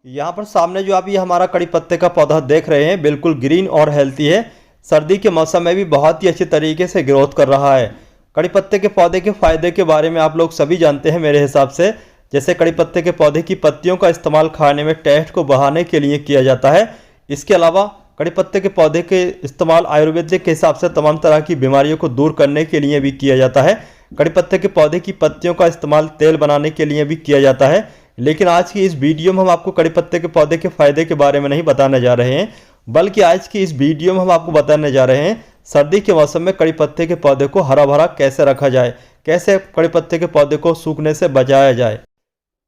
यहाँ पर सामने जो आप ये हमारा कड़ी पत्ते का पौधा देख रहे हैं बिल्कुल ग्रीन और हेल्थी है। सर्दी के मौसम में भी बहुत ही अच्छे तरीके से ग्रोथ कर रहा है। कड़ी पत्ते के पौधे के फायदे के बारे में आप लोग सभी जानते हैं मेरे हिसाब से। जैसे कड़ी पत्ते के पौधे की पत्तियों का इस्तेमाल खाने में टेस्ट को बढ़ाने के लिए किया जाता है। इसके अलावा कड़ी पत्ते के पौधे के इस्तेमाल आयुर्वेदिक के हिसाब से तमाम तरह की बीमारियों को दूर करने के लिए भी किया जाता है। कड़ी पत्ते के पौधे की पत्तियों का इस्तेमाल तेल बनाने के लिए भी किया जाता है। लेकिन आज की इस वीडियो में हम आपको कड़ी पत्ते के पौधे के फायदे के बारे में नहीं बताने जा रहे हैं, बल्कि आज की इस वीडियो में हम आपको बताने जा रहे हैं सर्दी के मौसम में कड़ी पत्ते के पौधे को हरा भरा कैसे रखा जाए, कैसे कड़ी पत्ते के पौधे को सूखने से बचाया जाए।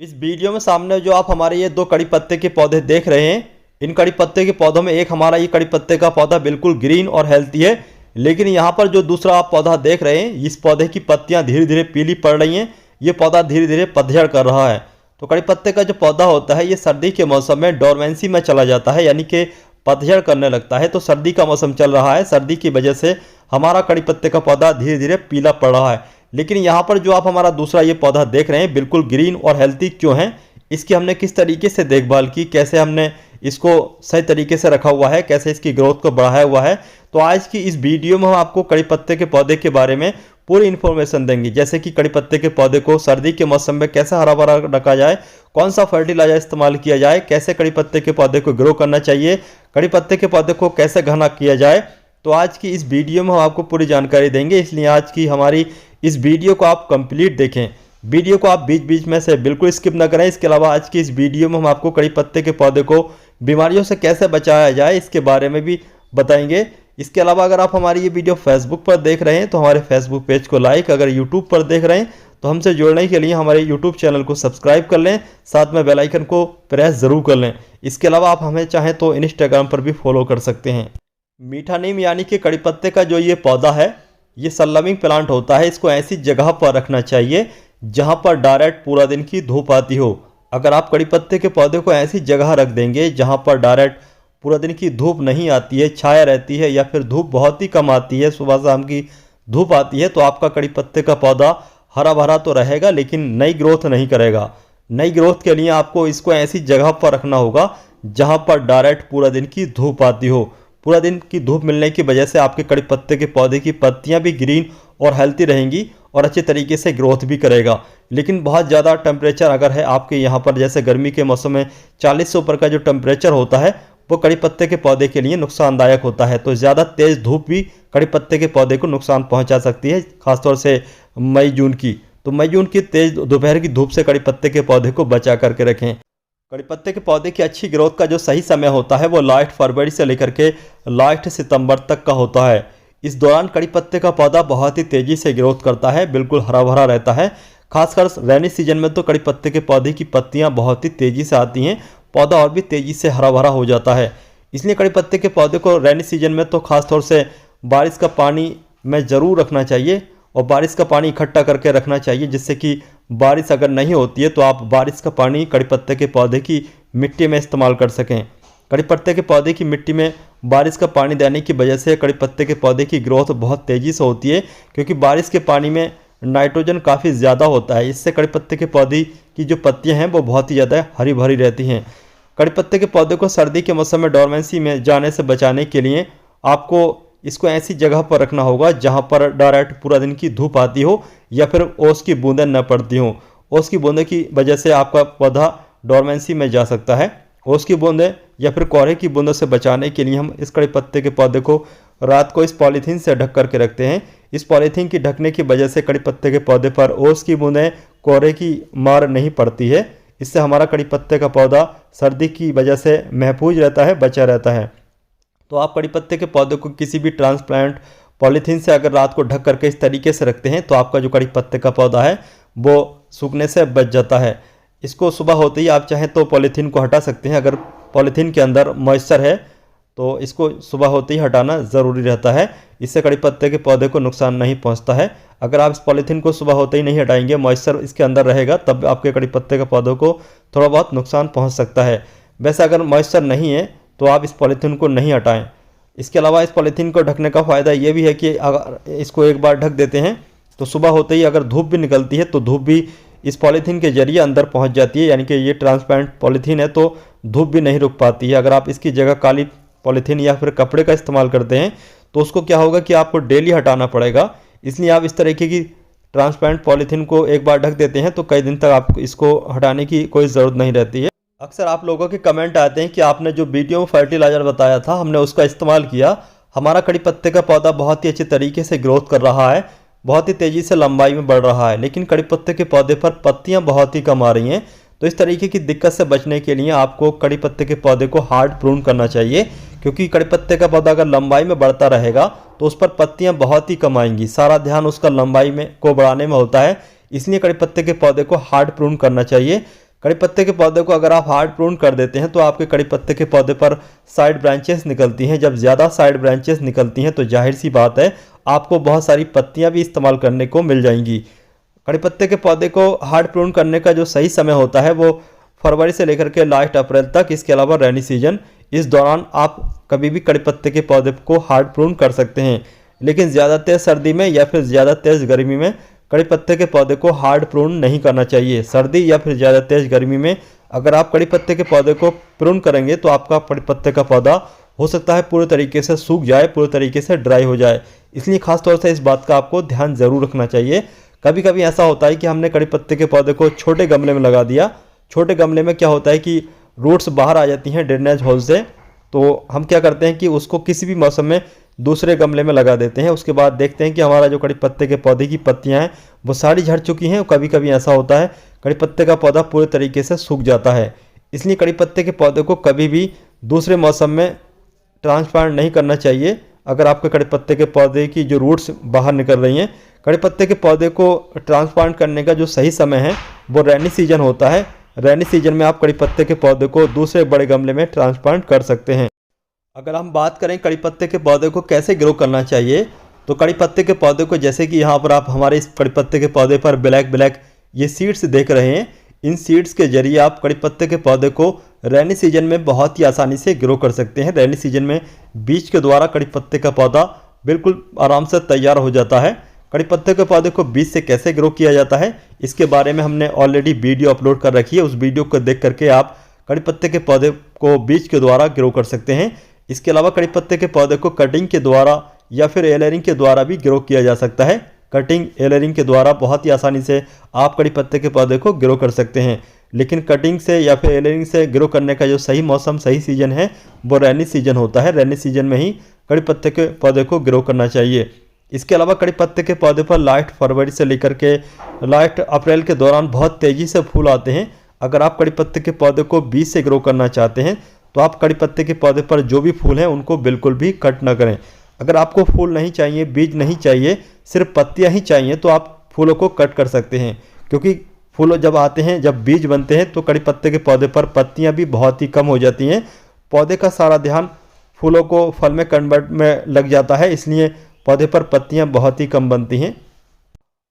इस वीडियो में सामने जो आप हमारे ये दो कड़ी पत्ते के पौधे देख रहे हैं, इन कड़ी पत्ते के पौधों में एक हमारा ये कड़ी पत्ते का पौधा बिल्कुल ग्रीन और हेल्थी है। लेकिन यहाँ पर जो दूसरा आप पौधा देख रहे हैं, इस पौधे की पत्तियाँ धीरे धीरे पीली पड़ रही हैं। ये पौधा धीरे धीरे पतझड़ कर रहा है। तो कड़ी पत्ते का जो पौधा होता है ये सर्दी के मौसम में डोरमेंसी में चला जाता है, यानी कि पतझड़ करने लगता है। तो सर्दी का मौसम चल रहा है, सर्दी की वजह से हमारा कड़ी पत्ते का पौधा धीरे धीरे पीला पड़ रहा है। लेकिन यहाँ पर जो आप हमारा दूसरा ये पौधा देख रहे हैं बिल्कुल ग्रीन और हेल्थी क्यों है, इसकी हमने किस तरीके से देखभाल की, कैसे हमने इसको सही तरीके से रखा हुआ है, कैसे इसकी ग्रोथ को बढ़ाया हुआ है। तो आज की इस वीडियो में हम आपको कड़ी पत्ते के पौधे के बारे में पूरी इन्फॉर्मेशन देंगे। जैसे कि कड़ी पत्ते के पौधे को सर्दी के मौसम में कैसे हरा भरा रखा जाए, कौन सा फर्टिलाइजर इस्तेमाल किया जाए, कैसे कड़ी पत्ते के पौधे को ग्रो करना चाहिए, कड़ी पत्ते के पौधे को कैसे घना किया जाए। तो आज की इस वीडियो में हम आपको पूरी जानकारी देंगे, इसलिए आज की हमारी इस वीडियो को आप कंप्लीट देखें। वीडियो को आप बीच बीच में से बिल्कुल स्किप न करें। इसके अलावा आज की इस वीडियो में हम आपको कड़ी पत्ते के पौधे को बीमारियों से कैसे बचाया जाए इसके बारे में भी बताएंगे। इसके अलावा अगर आप हमारी ये वीडियो फेसबुक पर देख रहे हैं तो हमारे फेसबुक पेज को लाइक, अगर यूट्यूब पर देख रहे हैं तो हमसे जुड़ने के लिए हमारे यूट्यूब चैनल को सब्सक्राइब कर लें, साथ में बेल आइकन को प्रेस ज़रूर कर लें। इसके अलावा आप हमें चाहें तो इंस्टाग्राम पर भी फॉलो कर सकते हैं। मीठा नीम यानी कि कड़ी पत्ते का जो ये पौधा है ये सनलविंग प्लांट होता है। इसको ऐसी जगह पर रखना चाहिए जहाँ पर डायरेक्ट पूरा दिन की धूप आती हो। अगर आप कड़ी पत्ते के पौधे को ऐसी जगह रख देंगे जहाँ पर डायरेक्ट पूरा दिन की धूप नहीं आती है, छाया रहती है, या फिर धूप बहुत ही कम आती है, सुबह शाम की धूप आती है, तो आपका कड़ी पत्ते का पौधा हरा भरा तो रहेगा लेकिन नई ग्रोथ नहीं करेगा। नई ग्रोथ के लिए आपको इसको ऐसी जगह पर रखना होगा जहाँ पर डायरेक्ट पूरा दिन की धूप आती हो। पूरा दिन की धूप मिलने की वजह से आपके कड़ी पत्ते के पौधे की पत्तियाँ भी ग्रीन और हेल्थी रहेंगी और अच्छे तरीके से ग्रोथ भी करेगा। लेकिन बहुत ज़्यादा टेम्परेचर अगर है आपके यहाँ पर, जैसे गर्मी के मौसम में 40 से ऊपर का जो टेम्परेचर होता है वो कड़ी पत्ते के पौधे के लिए नुकसानदायक होता है। तो ज़्यादा तेज़ धूप भी कड़ी पत्ते के पौधे को नुकसान पहुंचा सकती है, खासतौर से मई जून की। तो मई जून की तेज़ दोपहर की धूप से कड़ी पत्ते के पौधे को बचा करके रखें। कड़ी पत्ते के पौधे की अच्छी ग्रोथ का जो सही समय होता है वो लास्ट फरवरी से लेकर के लास्ट सितंबर तक का होता है। इस दौरान कड़ी पत्ते का पौधा बहुत ही तेज़ी से ग्रोथ करता है, बिल्कुल हरा भरा रहता है। खासकर रेनी सीजन में तो कड़ी पत्ते के पौधे की पत्तियां बहुत ही तेज़ी से आती हैं, पौधा और भी तेज़ी से हरा भरा हो जाता है। इसलिए कड़ी पत्ते के पौधे को रेनी सीजन में तो खासतौर से बारिश का पानी में ज़रूर रखना चाहिए और बारिश का पानी इकट्ठा करके रखना चाहिए, जिससे कि बारिश अगर नहीं होती है तो आप बारिश का पानी कड़ी पत्ते के पौधे की मिट्टी में इस्तेमाल कर सकें। कड़ी पत्ते के पौधे की मिट्टी में बारिश का पानी देने की वजह से कड़ी पत्ते के पौधे की ग्रोथ बहुत तेज़ी से होती है, क्योंकि बारिश के पानी में नाइट्रोजन काफ़ी ज़्यादा होता है। इससे कड़ी पत्ते के पौधे की जो पत्तियां हैं वो बहुत ही ज़्यादा हरी भरी रहती हैं। कड़ी पत्ते के पौधे को सर्दी के मौसम में डोरमेंसी में जाने से बचाने के लिए आपको इसको ऐसी जगह पर रखना होगा जहाँ पर डायरेक्ट पूरा दिन की धूप आती हो या फिर ओस की बूंदें न पड़ती हों। ओस की बूंदें की वजह से आपका पौधा डोरमेंसी में जा सकता है। ओस की बूंदें या फिर कोहरे की बूंदों से बचाने के लिए हम इस कड़ी पत्ते के पौधे को रात को इस पॉलीथीन से ढक करके रखते हैं। इस पॉलीथीन की ढकने की वजह से कड़ी पत्ते के पौधे पर ओस की बूंदें, कोहरे की मार नहीं पड़ती है। इससे हमारा कड़ी पत्ते का पौधा सर्दी की वजह से महफूज रहता है, बचा रहता है। तो आप कड़ी पत्ते के पौधे को किसी भी ट्रांसप्लांट पॉलीथीन से अगर रात को ढक करके इस तरीके से रखते हैं तो आपका जो कड़ी पत्ते का पौधा है वो सूखने से बच जाता है। इसको सुबह होते ही आप चाहें तो पॉलीथीन को हटा सकते हैं। अगर पॉलीथीन के अंदर मॉइस्चर है तो इसको सुबह होते ही हटाना ज़रूरी रहता है। इससे कड़ी पत्ते के पौधे को नुकसान नहीं पहुंचता है। अगर आप इस पॉलीथीन को सुबह होते ही नहीं हटाएंगे, मॉइस्चर इसके अंदर रहेगा, तब आपके कड़ी पत्ते के पौधों को थोड़ा बहुत नुकसान पहुंच सकता है। वैसे अगर मॉइस्चर नहीं है तो आप इस पॉलीथीन को नहीं हटाएं। इसके अलावा इस पॉलीथीन को ढकने का फ़ायदा ये भी है कि अगर इसको एक बार ढक देते हैं तो सुबह होते ही अगर धूप भी निकलती है तो धूप भी इस पॉलीथीन के जरिए अंदर पहुंच जाती है, यानी कि ये ट्रांसपेरेंट पॉलीथीन है तो धूप भी नहीं रुक पाती है। अगर आप इसकी जगह काली पॉलीथीन या फिर कपड़े का इस्तेमाल करते हैं तो उसको क्या होगा कि आपको डेली हटाना पड़ेगा। इसलिए आप इस तरीके की ट्रांसपेरेंट पॉलीथीन को एक बार ढक देते हैं तो कई दिन तक आपको इसको हटाने की कोई ज़रूरत नहीं रहती है। अक्सर आप लोगों के कमेंट आते हैं कि आपने जो वीडियो में फर्टिलाइज़र बताया था हमने उसका इस्तेमाल किया, हमारा कड़ी पत्ते का पौधा बहुत ही अच्छे तरीके से ग्रोथ कर रहा है, बहुत ही तेज़ी से लंबाई में बढ़ रहा है, लेकिन कड़ी पत्ते के पौधे पर पत्तियां बहुत ही कम आ रही हैं। तो इस तरीके की दिक्कत से बचने के लिए आपको कड़ी पत्ते के पौधे को हार्ड प्रून करना चाहिए, क्योंकि कड़ी पत्ते का पौधा अगर लंबाई में बढ़ता रहेगा तो उस पर पत्तियां बहुत ही कम आएंगी। सारा ध्यान उसका लंबाई में को बढ़ाने में होता है, इसलिए कड़ी पत्ते के पौधे को हार्ड प्रून करना चाहिए। कड़ी पत्ते के पौधे को अगर आप हार्ड प्रून कर देते हैं तो आपके कड़ी पत्ते के पौधे पर साइड ब्रांचेस निकलती हैं। जब ज़्यादा साइड ब्रांचेस निकलती हैं तो जाहिर सी बात है आपको बहुत सारी पत्तियां भी इस्तेमाल करने को मिल जाएंगी। कड़ी पत्ते के पौधे को हार्ड प्रून करने का जो सही समय होता है वो फरवरी से लेकर के लास्ट अप्रैल तक, इसके अलावा रेनी सीजन, इस दौरान आप कभी भी कड़ी पत्ते के पौधे को हार्ड प्रून कर सकते हैं। लेकिन ज़्यादा तेज़ सर्दी में या फिर ज़्यादा तेज़ गर्मी में कड़ी पत्ते के पौधे को हार्ड प्रून नहीं करना चाहिए। सर्दी या फिर ज़्यादा तेज़ गर्मी में अगर आप कड़ी पत्ते के पौधे को प्रून करेंगे तो आपका कड़ी पत्ते का पौधा हो सकता है पूरे तरीके से सूख जाए, पूरे तरीके से ड्राई हो जाए। इसलिए खासतौर से इस बात का आपको ध्यान ज़रूर रखना चाहिए। कभी कभी ऐसा होता है कि हमने कड़ी पत्ते के पौधे को छोटे गमले में लगा दिया। छोटे गमले में क्या होता है कि रूट्स बाहर आ जाती हैं ड्रेनेज होल से, तो हम क्या करते हैं कि उसको किसी भी मौसम में दूसरे गमले में लगा देते हैं। उसके बाद देखते हैं कि हमारा जो कड़ी पत्ते के पौधे की पत्तियां हैं वो सारी झड़ चुकी हैं। कभी कभी ऐसा होता है कड़ी पत्ते का पौधा पूरे तरीके से सूख जाता है। इसलिए कड़ी पत्ते के पौधे को कभी भी दूसरे मौसम में ट्रांसप्लांट नहीं करना चाहिए। अगर आपके कड़ी पत्ते के पौधे की जो रूट्स बाहर निकल रही हैं, कड़ी पत्ते के पौधे को ट्रांसप्लांट करने का जो सही समय है वो रेनी सीजन होता है। रेनी सीजन में आप कड़ी पत्ते के पौधे को दूसरे बड़े गमले में ट्रांसप्लांट कर सकते हैं। अगर हम बात करें कड़ी पत्ते के पौधे को कैसे ग्रो करना चाहिए, तो कड़ी पत्ते के पौधे को जैसे कि यहाँ पर आप हमारे इस कड़ी पत्ते के पौधे पर ब्लैक ब्लैक ये सीड्स देख रहे हैं, इन सीड्स के जरिए आप कड़ी पत्ते के पौधे को रेनी सीजन में बहुत ही आसानी से ग्रो कर सकते हैं। रेनी सीजन में बीज के द्वारा कड़ी पत्ते का पौधा बिल्कुल आराम से तैयार हो जाता है। कड़ी पत्ते के पौधे को बीज से कैसे ग्रो किया जाता है इसके बारे में हमने ऑलरेडी वीडियो अपलोड कर रखी है। उस वीडियो को देख करके आप कड़ी पत्ते के पौधे को बीज के द्वारा ग्रो कर सकते हैं। इसके अलावा कड़ी पत्ते के पौधे को कटिंग के द्वारा या फिर एलरिंग के द्वारा भी ग्रो किया जा सकता है। कटिंग एलरिंग के द्वारा बहुत ही आसानी से आप कड़ी पत्ते के पौधे को ग्रो कर सकते हैं। लेकिन कटिंग से या फिर एलरिंग से ग्रो करने का जो सही मौसम, सही सीजन है वो रेनी सीजन होता है। रेनी सीजन में ही कड़ी पत्ते के पौधे को ग्रो करना चाहिए। इसके अलावा कड़ी पत्ते के पौधे पर लास्ट फरवरी से लेकर के लास्ट अप्रैल के दौरान बहुत तेज़ी से फूल आते हैं। अगर आप कड़ी पत्ते के पौधे को बीज से ग्रो करना चाहते हैं तो आप कड़ी पत्ते के पौधे पर जो भी फूल हैं उनको बिल्कुल भी कट ना करें। अगर आपको फूल नहीं चाहिए, बीज नहीं चाहिए, सिर्फ पत्तियां ही चाहिए तो आप फूलों को कट कर सकते हैं, क्योंकि फूल जब आते हैं, जब बीज बनते हैं तो कड़ी पत्ते के पौधे पर पत्तियां भी बहुत ही कम हो जाती हैं। पौधे का सारा ध्यान फूलों को फल में कन्वर्ट में लग जाता है, इसलिए पौधे पर पत्तियां बहुत ही कम बनती हैं।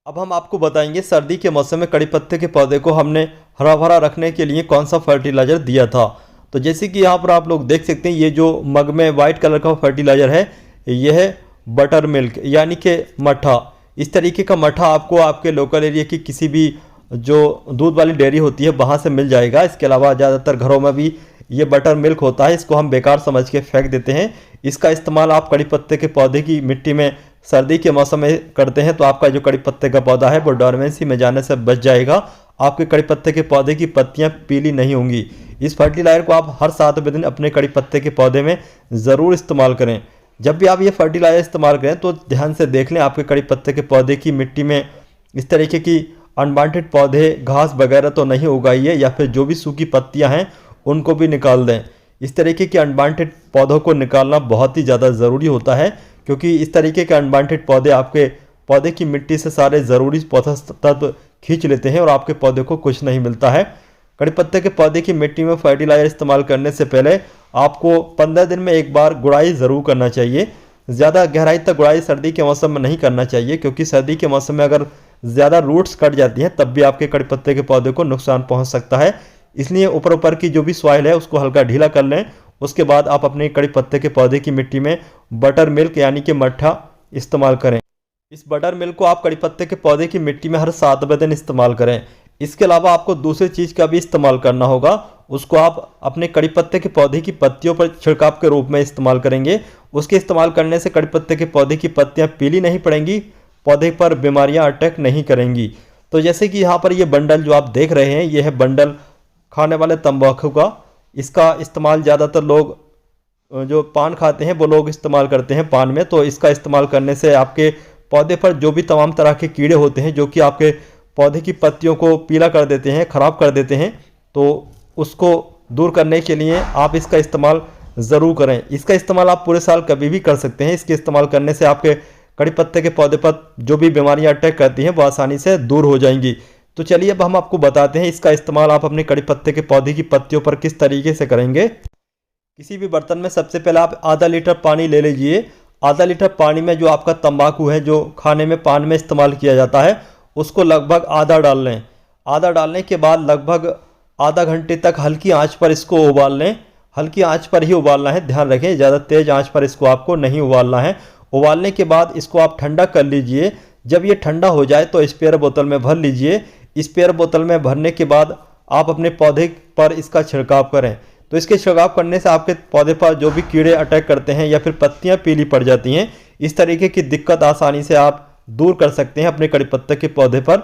अब हम आपको बताएंगे सर्दी के मौसम में कड़ी पत्ते के पौधे को हमने हरा भरा रखने के लिए कौन सा फर्टिलाइज़र दिया था। तो जैसे कि यहाँ पर आप लोग देख सकते हैं, ये जो मग में वाइट कलर का फर्टिलाइज़र है यह है बटर मिल्क यानी कि मट्ठा। इस तरीके का मट्ठा आपको आपके लोकल एरिया की किसी भी जो दूध वाली डेयरी होती है वहाँ से मिल जाएगा। इसके अलावा ज़्यादातर घरों में भी ये बटर मिल्क होता है, इसको हम बेकार समझ के फेंक देते हैं। इसका इस्तेमाल आप कड़ी पत्ते के पौधे की मिट्टी में सर्दी के मौसम में करते हैं तो आपका जो कड़ी पत्ते का पौधा है वो डोरमेंसी में जाने से बच जाएगा। आपके कड़ी पत्ते के पौधे की पत्तियां पीली नहीं होंगी। इस फर्टिलाइजर को आप हर 7वें दिन अपने कड़ी पत्ते के पौधे में ज़रूर इस्तेमाल करें। जब भी आप ये फर्टिलाइजर इस्तेमाल करें तो ध्यान से देख लें आपके कड़ी पत्ते के पौधे की मिट्टी में इस तरीके की अनवांटेड पौधे, घास वगैरह तो नहीं उगाई है, या फिर जो भी सूखी पत्तियां हैं उनको भी निकाल दें। इस तरीके के अनवांटेड पौधों को निकालना बहुत ही ज़्यादा ज़रूरी होता है, क्योंकि इस तरीके के अनवांटेड पौधे आपके पौधे की मिट्टी से सारे ज़रूरी पोषक तत्व खींच लेते हैं और आपके पौधे को कुछ नहीं मिलता है। कड़ी पत्ते के पौधे की मिट्टी में फर्टिलाइजर इस्तेमाल करने से पहले आपको 15 दिन में एक बार गुड़ाई ज़रूर करना चाहिए। ज़्यादा गहराई तक गुड़ाई सर्दी के मौसम में नहीं करना चाहिए, क्योंकि सर्दी के मौसम में अगर ज़्यादा रूट्स कट जाती हैं तब भी आपके कड़ी पत्ते के पौधे को नुकसान पहुंच सकता है। इसलिए ऊपर ऊपर की जो भी सॉइल है उसको हल्का ढीला कर लें। उसके बाद आप अपने कड़ी पत्ते के पौधे की मिट्टी में बटर मिल्क यानी कि मट्ठा इस्तेमाल करें। इस बटर मिल्क को आप कड़ी पत्ते के पौधे की मिट्टी में हर 7वें दिन इस्तेमाल करें। इसके अलावा आपको दूसरी चीज़ का भी इस्तेमाल करना होगा। उसको आप अपने कड़ी पत्ते के पौधे की पत्तियों पर छिड़काव के रूप में इस्तेमाल करेंगे। उसके इस्तेमाल करने से कड़ी पत्ते के पौधे की पत्तियां पीली नहीं पड़ेंगी, पौधे पर बीमारियां अटैक नहीं करेंगी। तो जैसे कि यहाँ पर ये बंडल जो आप देख रहे हैं, ये है बंडल खाने वाले तंबाकू का। इसका इस्तेमाल ज़्यादातर लोग जो पान खाते हैं वो लोग इस्तेमाल करते हैं पान में। तो इसका इस्तेमाल करने से आपके पौधे पर जो भी तमाम तरह के कीड़े होते हैं जो कि आपके पौधे की पत्तियों को पीला कर देते हैं, ख़राब कर देते हैं, तो उसको दूर करने के लिए आप इसका इस्तेमाल ज़रूर करें। इसका इस्तेमाल आप पूरे साल कभी भी कर सकते हैं। इसके इस्तेमाल करने से आपके कड़ी पत्ते के पौधे पर जो भी बीमारियां अटैक करती हैं वो आसानी से दूर हो जाएंगी। तो चलिए अब हम आपको बताते हैं इसका इस्तेमाल आप अपने कड़ी पत्ते के पौधे की पत्तियों पर किस तरीके से करेंगे। किसी भी बर्तन में सबसे पहले आप आधा लीटर पानी ले लीजिए। आधा लीटर पानी में जो आपका तंबाकू है जो खाने में पान में इस्तेमाल किया जाता है उसको लगभग आधा डाल लें। आधा डालने के बाद लगभग आधा घंटे तक हल्की आंच पर इसको उबाल लें। हल्की आंच पर ही उबालना है, ध्यान रखें, ज़्यादा तेज़ आंच पर इसको आपको नहीं उबालना है। उबालने के बाद इसको आप ठंडा कर लीजिए। जब ये ठंडा हो जाए तो स्पेयर बोतल में भर लीजिए। स्पेयर बोतल में भरने के बाद आप अपने पौधे पर इसका छिड़काव करें। तो इसके छिड़काव करने से आपके पौधे पर जो भी कीड़े अटैक करते हैं या फिर पत्तियां पीली पड़ जाती हैं, इस तरीके की दिक्कत आसानी से आप दूर कर सकते हैं अपने कड़ी पत्ते के पौधे पर।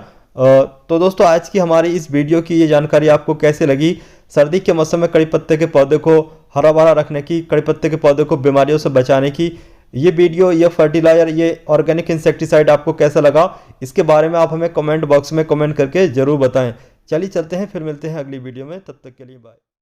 तो दोस्तों आज की हमारी इस वीडियो की ये जानकारी आपको कैसे लगी? सर्दी के मौसम में कड़ी पत्ते के पौधे को हरा भरा रखने की, कड़ी पत्ते के पौधे को बीमारियों से बचाने की ये वीडियो, ये फर्टिलाइजर, ये ऑर्गेनिक इंसेक्टिसाइड आपको कैसा लगा? इसके बारे में आप हमें कमेंट बॉक्स में कमेंट करके ज़रूर बताएं। चलिए चलते हैं, फिर मिलते हैं अगली वीडियो में, तब तक के लिए बाय।